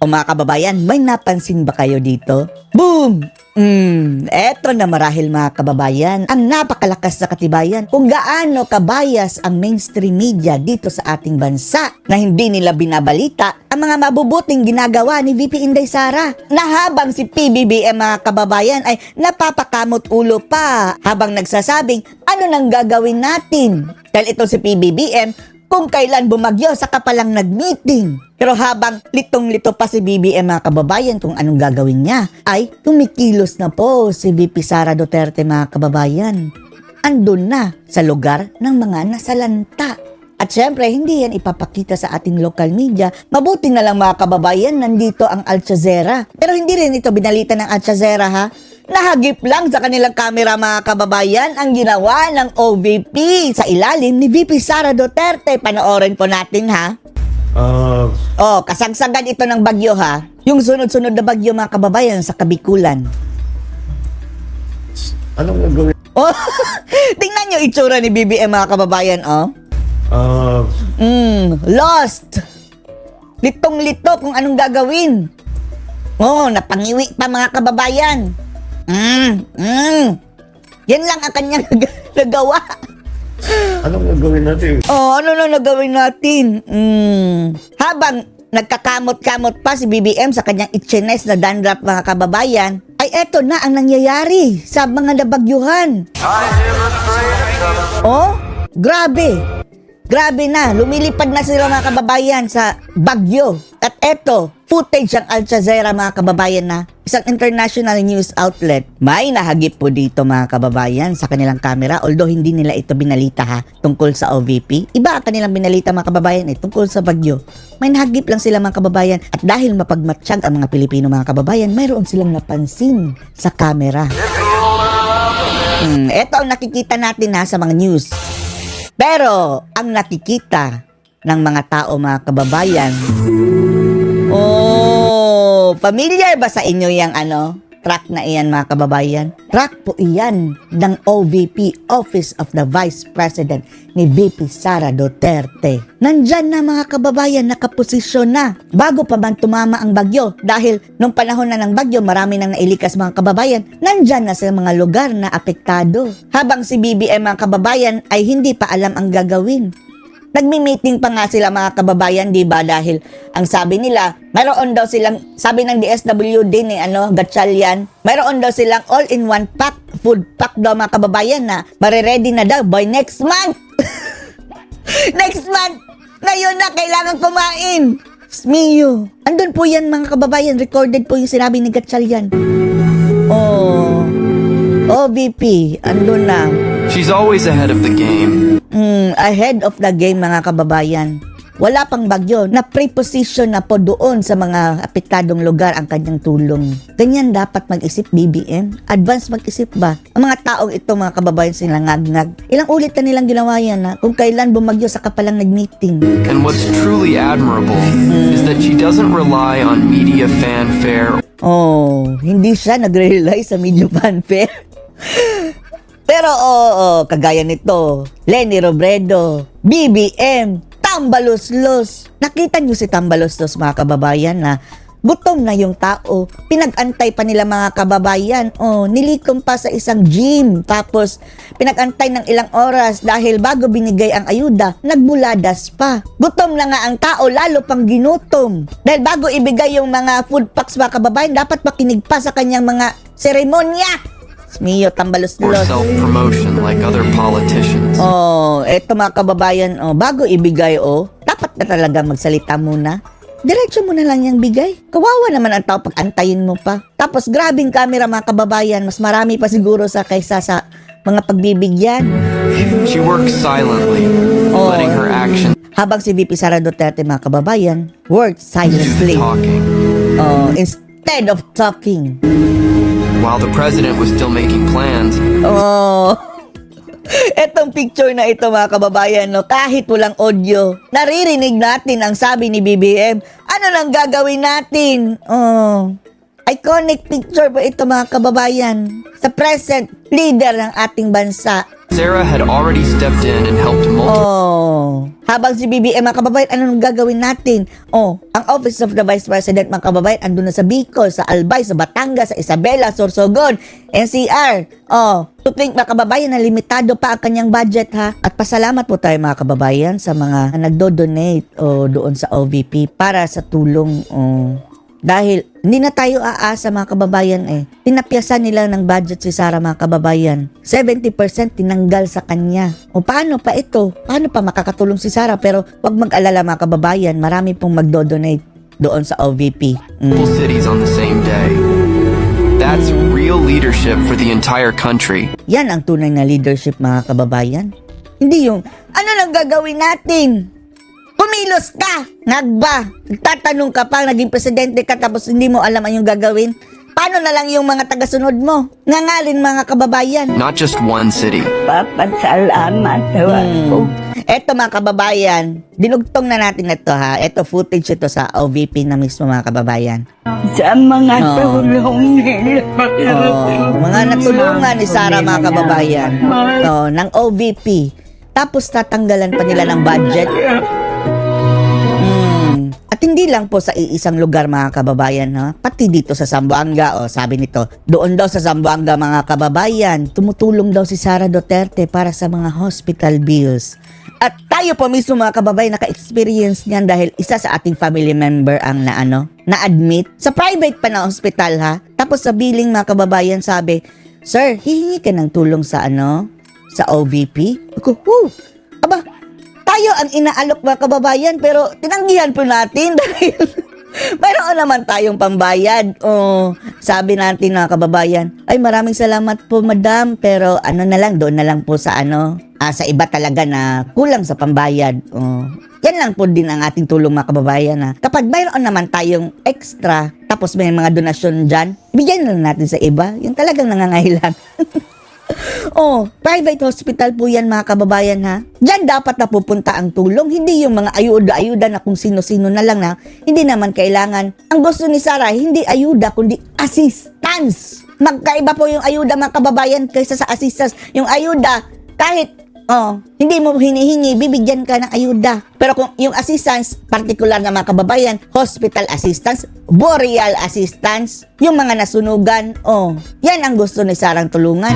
O mga kababayan, may napansin ba kayo dito? Boom! Eto na marahil mga kababayan, ang napakalakas na katibayan kung gaano kabayas ang mainstream media dito sa ating bansa na hindi nila binabalita ang mga mabubuting ginagawa ni VP Inday Sara na habang si PBBM mga kababayan ay napapakamot ulo pa habang nagsasabing ano nang gagawin natin. Dahil ito si PBBM kung kailan bumagyo saka palang nag-meeting. Pero habang litong-lito pa si BBM mga kababayan kung anong gagawin niya, ay tumikilos na po si VP Sara Duterte mga kababayan. Andun na sa lugar ng mga nasalanta. At syempre, hindi yan ipapakita sa ating local media. Mabuti na lang mga kababayan, nandito ang Al Jazeera. Pero hindi rin ito binalita ng Al Jazeera ha. Nahagip lang sa kanilang kamera mga kababayan ang ginawa ng OVP sa ilalim ni VP Sara Duterte. Panoorin po natin ha. Kasagsagan ito ng bagyo ha. Yung sunod-sunod na bagyo mga kababayan sa Kabikulan. Anong gagawin? Tingnan nyo itsura ni BBM mga kababayan lost. Litong-lito kung anong gagawin. Napangiwi pa mga kababayan. Yan lang ang kanyang nagawa. Anong gagawin natin? Ano na nagawin natin? Habang nagkakamot-kamot pa si BBM sa kanyang itchines na dandruff mga kababayan, ay eto na ang nangyayari sa mga nabagyuhan. Grabe. Grabe na, lumilipad na sila mga kababayan sa bagyo. At eto, footage ang Al Jazeera mga kababayan na isang international news outlet. May nahagip po dito mga kababayan sa kanilang camera. Although hindi nila ito binalita ha, tungkol sa OVP. Iba ang kanilang binalita mga kababayan tungkol sa bagyo. May nahagip lang sila mga kababayan. At dahil mapagmatsyag ang mga Pilipino mga kababayan, mayroon silang napansin sa camera. Ito ang nakikita natin ha sa mga news. Pero, ang nakikita ng mga tao, mga kababayan, familiar ba sa inyo yung truck na iyan, mga kababayan? Truck po iyan ng OVP, Office of the Vice President ni VP Sara Duterte. Nandyan na mga kababayan, nakaposisyon na. Bago pa man tumama ang bagyo, dahil nung panahon na ng bagyo, marami nang nailikas mga kababayan, nandyan na sa mga lugar na apektado. Habang si BBM mga kababayan ay hindi pa alam ang gagawin. Nagmi-meeting pa nga sila mga kababayan, di ba? Dahil ang sabi nila, mayroon daw silang, sabi ng DSWD ni Gatchalian, mayroon daw silang all-in-one pack, food pack daw mga kababayan na mariready na daw by next month. Next month! Ngayon na, kailangan kumain! Smiyo! Andun po yan mga kababayan, recorded po yung sinabi ni Gatchalian. OVP, andun na. She's always ahead of the game. Ahead of the game mga kababayan. Wala pang bagyo, na preposition na po doon sa mga apektadong lugar ang kanyang tulong. Ganyan dapat mag-isip BBM. Advance mag-isip ba? Ang mga taong ito mga kababayan silang ngag-ngag. Ilang ulit na nilang ginawa yan na kung kailan bumagyo saka palang nag-meeting. And what's truly admirable is that she doesn't rely on media fanfare. Hindi siya nagre-rely sa media fanfare. Pero kagaya nito, Leni Robredo, BBM, Tambaloslos. Nakita niyo si Tambaloslos mga kababayan na gutom na yung tao. Pinag-antay pa nila mga kababayan. Nilikom pa sa isang gym. Tapos pinag-antay ng ilang oras dahil bago binigay ang ayuda, nagbuladas pa. Gutom na nga ang tao, lalo pang ginutom. Dahil bago ibigay yung mga food packs mga kababayan, dapat makinig pa sa kanyang mga seremonya. Miyo, Tambaloslos. Or self-promotion like other politicians. Eto mga kababayan, bago ibigay, dapat na talaga magsalita muna. Diretso mo na lang yung bigay. Kawawa naman ang tao pag antayin mo pa. Tapos grabing camera mga kababayan, mas marami pa siguro kaysa sa mga pagbibigyan. She works silently, letting her actions Habang si VP Sara Duterte mga kababayan, works silently. talking. Instead of talking. While the president was still making plans. Etong picture na ito mga kababayan, kahit walang audio, naririnig natin ang sabi ni BBM. Ano nang gagawin natin? Iconic picture po ito mga kababayan. Sa present leader ng ating bansa. Sarah had already stepped in and helped multiple Habang si BBM, mga kababayan, ano nang gagawin natin? Ang Office of the Vice President, mga kababayan, andun na sa Bicol, sa Albay, sa Batangas, sa Isabela, Sorsogon, NCR. To think, mga kababayan, na limitado pa ang kanyang budget, ha? At pasalamat po tayo, mga kababayan, sa mga nagdo-donate doon sa OVP para sa tulong. Dahil hindi na tayo aasa, mga kababayan, tinapyasan nila ng budget si Sara, mga kababayan. 70% tinanggal sa kanya. Paano pa ito? Paano pa makakatulong si Sara? Pero wag mag-alala, mga kababayan, marami pong magdo-donate doon sa OVP. cities on the same day. That's real leadership for the entire country. Yan ang tunay na leadership, mga kababayan. Hindi yung, ano lang gagawin natin? Kumilos ka! Nagba! Nagtatanong ka pa, naging presidente ka tapos hindi mo alam ang yung gagawin? Paano na lang yung mga tagasunod mo? Ngangalin, mga kababayan. Not just one city. Papasalamat po. Eto, mga kababayan, dinugtong na natin ito, ha. Eto, footage ito sa OVP na mismo, mga kababayan. Sa mga tulong nila. Mga natulungan ni Sara, mga kababayan. Ng OVP. Tapos tatanggalan pa nila ng budget. At hindi lang po sa iisang lugar, mga kababayan, ha? Pati dito sa Zamboanga, sabi nito, doon daw sa Zamboanga, mga kababayan, tumutulong daw si Sara Duterte para sa mga hospital bills. At tayo po mismo, mga kababayan, naka-experience niyan dahil isa sa ating family member ang na-admit sa private pa na hospital, ha? Tapos sa billing, mga kababayan, sabi, "Sir, hihingi ka ng tulong sa sa OVP?" Ako, aba, tayo ang inaalok, mga kababayan, pero tinanggihan po natin dahil mayroon naman tayong pambayad. Sabi natin, mga kababayan, ay maraming salamat po, madam, pero doon na lang po sa sa iba talaga na kulang sa pambayad. Yan lang po din ang ating tulong, mga kababayan, ha. Kapag mayroon naman tayong extra, tapos may mga donasyon dyan, bigyan na lang natin sa iba. Yung talagang nangangailangan. Private hospital po yan, mga kababayan, ha. Diyan dapat napupunta ang tulong, hindi yung mga ayuda-ayuda na kung sino-sino na lang na hindi naman kailangan. Ang gusto ni Sara, hindi ayuda, kundi assistance. Magkaiba po yung ayuda, mga kababayan, kaysa sa assistance. Yung ayuda, kahit hindi mo hinihingi, bibigyan ka ng ayuda. Pero kung yung assistance, particular na, mga kababayan, hospital assistance, burial assistance, yung mga nasunugan, yan ang gusto ni Sarang tulungan.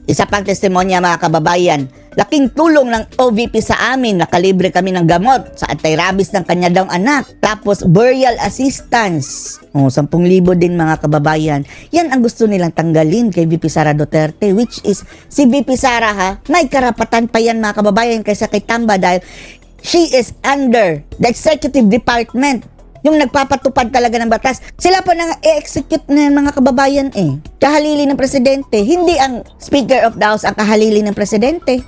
Isa pang testimonya, mga kababayan, laking tulong ng OVP sa amin, nakalibre kami ng gamot sa anti-rabies ng kanya daw anak. Tapos burial assistance, 10,000 din, mga kababayan. Yan ang gusto nilang tanggalin kay VP Sara Duterte, which is si VP Sara, ha, may karapatan pa yan, mga kababayan, kaysa kay Tamba dahil she is under the executive department. Yung nagpapatupad talaga ng batas. Sila po nang i-execute na yan, mga kababayan, kahalili ng presidente. Hindi ang Speaker of the House ang kahalili ng presidente.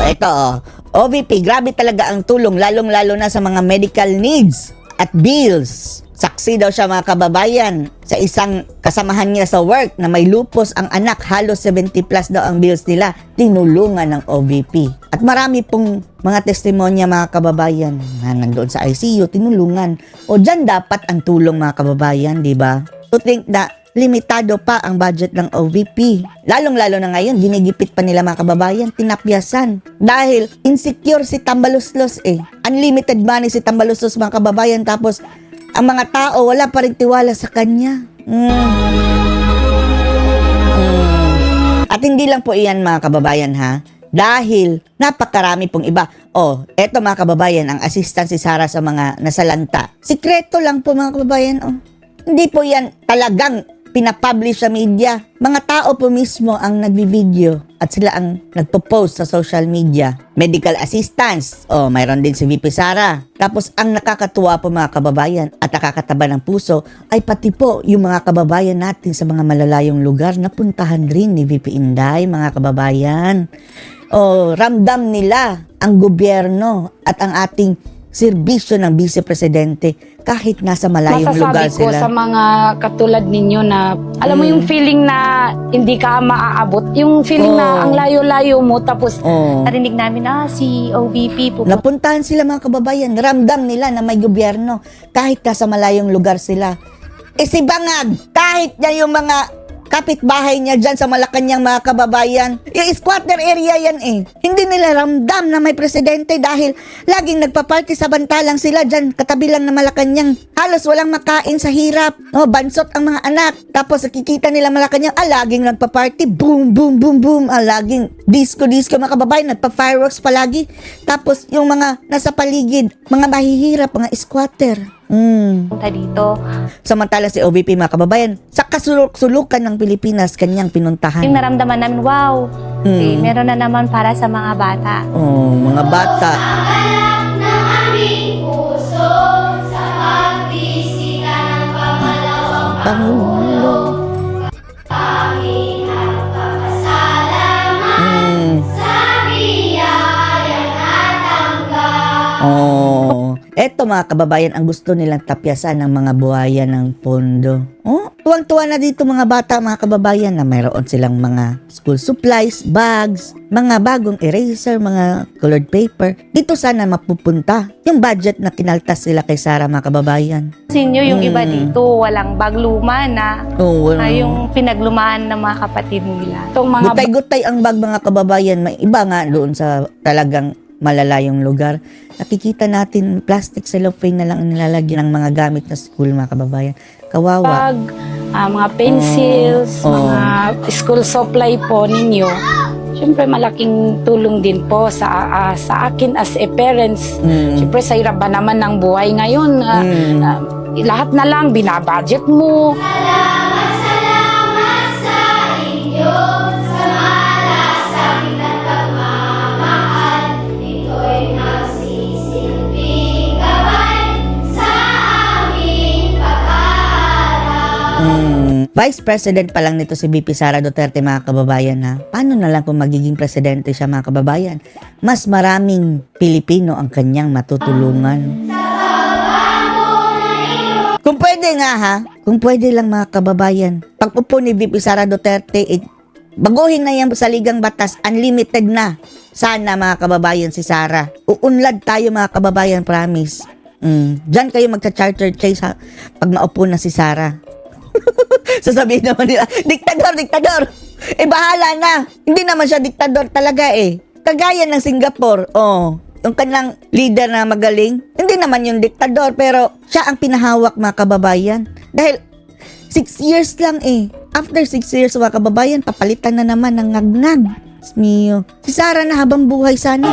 Ito, OVP, grabe talaga ang tulong, lalong-lalo na sa mga medical needs at bills. Saksi daw siya, mga kababayan, sa isang kasamahan niya sa work na may lupus ang anak, halos 70 plus daw ang bills nila, tinulungan ng OVP. At marami pong mga testimonya, mga kababayan, na nandoon sa ICU, tinulungan. Dyan dapat ang tulong, mga kababayan, di ba? To think na limitado pa ang budget ng OVP. Lalong-lalo na ngayon, ginigipit pa nila, mga kababayan, tinapyasan. Dahil insecure si Tambaluslos, Unlimited money si Tambaluslos, mga kababayan, tapos ang mga tao, wala pa rin tiwala sa kanya. At hindi lang po iyan, mga kababayan, ha. Dahil napakarami pong iba. Eto, mga kababayan, ang assistance si Sara sa mga nasalanta. Sikreto lang po, mga kababayan. Hindi po yan talagang pinapublish sa media. Mga tao po mismo ang nagbibideo at sila ang nagpo-post sa social media. Medical assistance, mayroon din si VP Sara. Tapos ang nakakatuwa po, mga kababayan, at nakakataba ng puso ay pati po yung mga kababayan natin sa mga malalayong lugar na puntahan rin ni VP Inday, mga kababayan. Ramdam nila ang gobyerno at ang ating serbisyo ng Vice Presidente kahit nasa malayong lugar Masasabi ko sila. sa mga katulad ninyo na alam mo yung feeling na hindi ka maaabot, yung feeling na ang layo-layo mo, tapos narinig namin si OVP po. Napuntahan sila, mga kababayan, ramdam nila na may gobyerno kahit nasa malayong lugar sila. Si Bangag, kahit niya yung mga kapitbahay niya dyan sa Malacanang, mga kababayan. Yung squatter area yan eh. Hindi nila ramdam na may presidente dahil laging nagpa-party samantalang sila dyan katabi lang na Malacanang. Halos walang makain sa hirap. Oh, bansot ang mga anak. Tapos nakikita nila Malacanang, laging nagpa-party. Boom, boom, boom, boom. Laging disco, mga kababayan. Nagpa-fireworks palagi. Tapos yung mga nasa paligid, mga mahihirap, mga squatter. Punta dito. Samantala si OVP, mga kababayan, sa kasulukan ng Pilipinas, kanyang pinuntahan. Yung naramdaman namin, wow, meron na naman para sa mga bata. Oh, mga bata. Pangulo. Oh, eto mga kababayan, ang gusto nilang tapyasan ng mga buhaya ng pondo. Oh, tuwang-tuwa na dito mga bata, mga kababayan, na mayroon silang mga school supplies, bags, mga bagong eraser, mga colored paper. Dito sana mapupunta yung budget na kinaltas sila kay Sara, mga kababayan. Sinyo yung iba dito, walang bag luma na. Oh, well, Yung pinaglumaan ng mga kapatid nila. Itong mga gutay-gutay ang bag, mga kababayan. May iba nga doon sa talagang malalayong lugar. Nakikita natin plastic cellophane na lang ang nilalagyan ng mga gamit na school, mga kababayan. Kawawa. bag, mga pencils, mga school supply po ninyo. Siyempre malaking tulong din po sa akin as a parents. Siyempre sa hirap ba naman ng buhay ngayon, lahat na lang binabudget mo. Vice President pa lang nito si VP Sara Duterte, mga kababayan, ha? Paano na lang kung magiging presidente siya, mga kababayan? Mas maraming Pilipino ang kanyang matutulungan. Kung pwede nga, ha? Kung pwede lang, mga kababayan, pag-upo ni VP Sara Duterte, baguhin na yan sa ligang batas, unlimited na. Sana, mga kababayan, si Sara. Uunlad tayo, mga kababayan, promise. Diyan kayo magcha-charter chase, ha? Pag maupo na si Sara. Sasabihin naman nila, diktador. Bahala na. Hindi naman siya diktador talaga eh. Kagaya ng Singapore, yung kanilang leader na magaling, hindi naman yung diktador, pero siya ang pinahawak, mga kababayan. Dahil 6 years lang eh. After 6 years, mga kababayan, papalitan na naman ng ngagnag. Mio. Si Sara na habang buhay sana.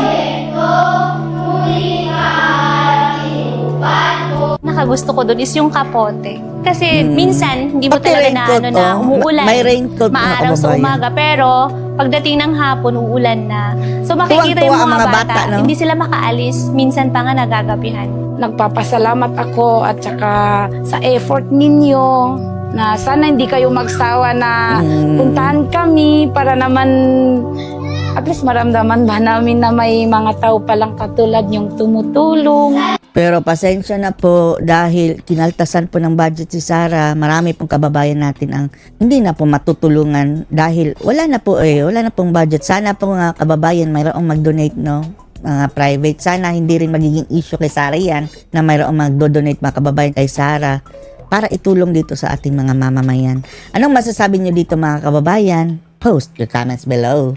Nakagusto ko doon is yung kapote. Kasi minsan, hindi mo Pati talaga raincoat, na umuulan. May raincoat, mga maaraw sa kababayan. umaga. Pero, pagdating ng hapon, uulan na. So, makikita Tuwang-tuwa yung ang mga mga bata, bata, no? hindi sila makaalis. Minsan pa nga nagagabihan. Nagpapasalamat ako at saka sa effort ninyo na sana hindi kayo magsawa na puntahan kami para naman at least maramdaman ba namin na may mga tao palang katulad yung tumutulong. Pero pasensya na po dahil kinaltasan po ng budget si Sara. Marami pong kababayan natin ang hindi na po matutulungan dahil wala na pong budget. Sana po mga kababayan mayroong mag-donate, no? Mga private. Sana hindi rin magiging issue kay Sara yan na mayroong mag-donate, mga kababayan, kay Sara para itulong dito sa ating mga mamamayan. Anong masasabi nyo dito, mga kababayan? Post your comments below.